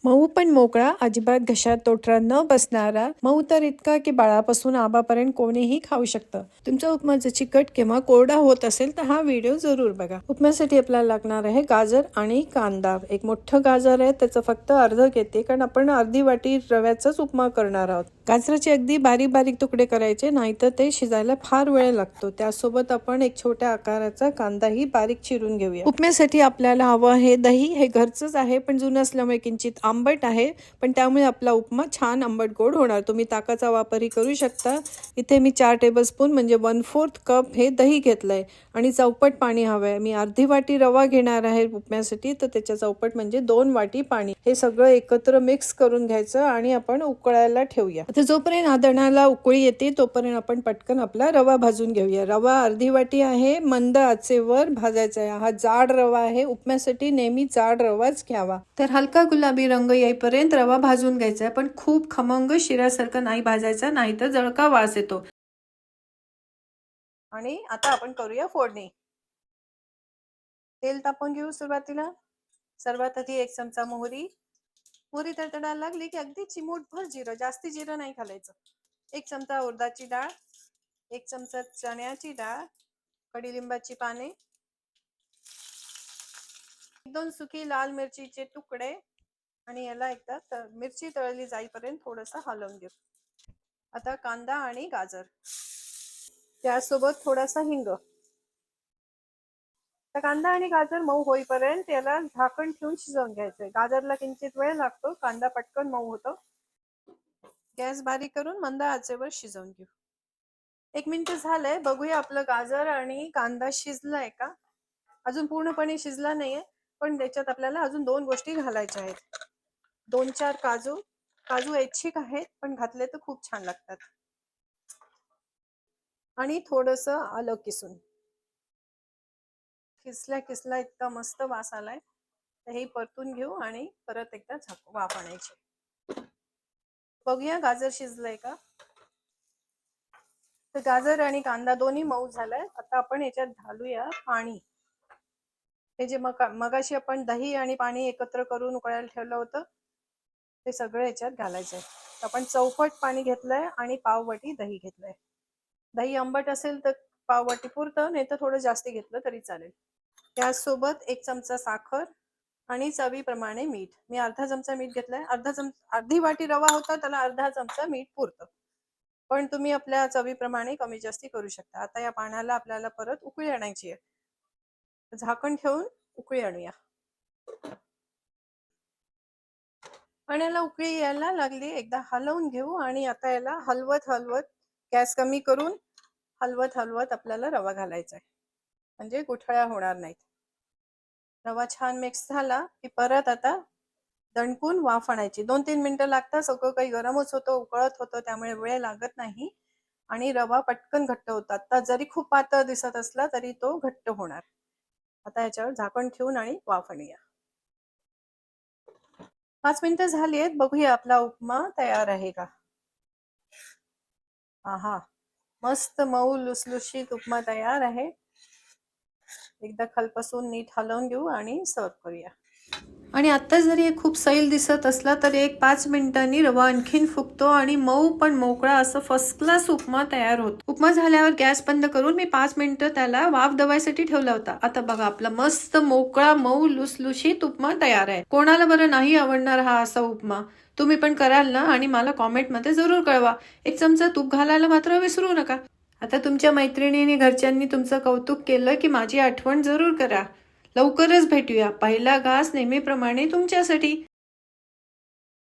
मऊ पण मोकळा, अजिबात घशात तोटरा न बसणारा, मऊ तर इतका की बाळापासून आबापर्यंत कोणीही खाऊ शकतं. तुमचा उपमा जर चिकट किंवा कोरडा होत असेल तर हा व्हिडिओ जरूर बघा. उपम्यासाठी आपल्याला लागणार आहे गाजर आणि कांदा. एक मोठं गाजर आहे, त्याचं फक्त अर्ध घेते कारण आपण अर्धी वाटी रव्याचाच उपमा करणार आहोत. गाजराचे अगदी बारीक बारीक तुकडे करायचे, नाहीतर ते शिजायला फार वेळ लागतो. त्यासोबत आपण एक छोट्या आकाराचा कांदाही बारीक चिरून घेऊया. उपम्यासाठी आपल्याला हवं हे दही. हे घरचंच आहे पण जुनं असल्यामुळे किंचित आंबट आहे, पण त्यामुळे आपला उपमा छान आंबट गोड होणार. तुम्ही ताकाचा वापरही करू शकता. इथे मी 4 टेबलस्पून म्हणजे 1/4 कप हे दही घेतलंय आणि चौपट पाणी हवंय. मी अर्धी वाटी रवा घेणार आहे उपम्यासाठी, तर त्याच्या चौपट म्हणजे 2 वाटी पाणी. हे सगळं एकत्र मिक्स करून घ्यायचं आणि आपण उकळायला ठेवूया. आता जोपर्यंत आदणाला उकळी येते तोपर्यंत आपण पटकन आपला रवा भाजून घेऊया. रवा अर्धी वाटी आहे, मंद आचेवर भाजायचा आहे. हा जाड रवा आहे, उपम्यासाठी नेहमी जाड रवाच घ्यावा. तर हलका गुलाबी रंग येईपर्यंत रवा भाजून घ्यायचा आहे, पण खूप खमंग शिऱ्यासारखं नाही भाजायचा, नाही तर जळका वास येतो. आणि आता आपण करूया फोडणी. तेल तापवून घेऊ. सुरुवातीला सर्वात आधी 1 चमचा मोहरी. मोहरी तडतडायला लागली की अगदी चिमूटभर जिरं, जास्ती जिरं नाही घालायचं. 1 चमचा उडदाची डाळ, 1 चमचा चण्याची डाळ, कडीलिंबाची पाने, 2 सुकी लाल मिरचीचे तुकडे आणि याला एकदा मिरची तळली जाईपर्यंत थोडंसं हलवून घेऊ. आता कांदा आणि गाजर, त्यासोबत थोडासा हिंग. तर कांदा आणि गाजर मऊ होईपर्यंत याला झाकण ठेवून शिजवून घ्यायचंय. गाजरला किंचित वेळ लागतो, कांदा पटकन मऊ होतो. गॅस बारीक करून मंद आचेवर शिजवून घेऊ. 1 मिनिट झालंय, बघूया आपलं गाजर आणि कांदा शिजलाय का. अजून पूर्णपणे शिजला नाहीये, पण त्याच्यात आपल्याला अजून 2 गोष्टी घालायच्या आहेत. 2-4 काजू. काजू ऐच्छिक आहेत, पण घातले तर खूप छान लागतात. आणि थोडंसं आलं किसून. किसल्या इतका मस्त वास आलाय. तर हे परतून घेऊ आणि परत एकदा वाफ आणायची. बघूया गाजर शिजलंय का. तर गाजर आणि कांदा दोन्ही मऊ झालाय. आता आपण याच्यात घालूया पाणी. हे जे मगाशी आपण दही आणि पाणी एकत्र करून उकळायला ठेवलं होतं, ते सगळं याच्यात घालायचंय. आपण चौपट पाणी घेतलंय आणि पाववाटी दही घेतलंय. दही आंबट असेल तर पाववाटी पुरतं, नाही तर थोडं जास्ती घेतलं तरी चालेल. त्यासोबत 1 चमचा साखर आणि चवीप्रमाणे मीठ. मी अर्धा चमचा मीठ घेतलाय. अर्धी वाटी रवा होता, त्याला अर्धा चमचा मीठ पुरतं, पण तुम्ही आपल्या चवीप्रमाणे कमी जास्ती करू शकता. आता या पाण्याला आपल्याला परत उकळी आणायची आहे. झाकण ठेवून उकळी आणूया. पाण्याला उकळी यायला लागली, एकदा हलवून घेऊ आणि आता याला हलवत हलवत, गॅस कमी करून हलवत हलवत आपल्याला रवा घालायचा आहे, म्हणजे गुठळ्या होणार नाहीत. रवा छान मिक्स झाला की परत आता दणकून वाफ आणायची. 2-3 मिनिटं लागतात. सगळं काही गरमच होतं, उकळत होतं, त्यामुळे वेळ लागत नाही आणि रवा पटकन घट्ट होतात. आता जरी खूप पातळ दिसत असला तरी तो घट्ट होणार. आता याच्यावर झाकण ठेवून आणि वाफ आणूया. 5 मिनिटं झाली आहेत, बघूया आपला उपमा तयार आहे का. आहा, मस्त मऊ लुसलुशीत उपमा तयार आहे. एकदा खालपासून नीट हलवून घेऊ आणि सर्व करूया. आणि आता जरी खूप सैल दिसत असला तरी एक 5 मिनिटांनी रवा आणखीन फुगतो आणि मऊ पण मोकळा असं फर्स्ट क्लास उपमा तयार होतो. उपमा झाल्यावर गॅस बंद करून मी 5 मिनिटं त्याला वाफ दवायसाठी ठेवला होता. आता बघा आपला मस्त मोकळा मऊ लुसलुशीत उपमा तयार आहे. कोणाला बरं नाही आवडणार हा असा उपमा. तुम्ही पण कराल ना, आणि मला कॉमेंटमध्ये जरूर कळवा. 1 चमचा तूप घालायला मात्र विसरू नका. आता तुमच्या मैत्रिणींनी घरच्यांनी तुमचं कौतुक केलं की माझी आठवण जरूर करा. लवकरच भेटूया. पहिला घास नेहमीप्रमाणे तुमच्यासाठी.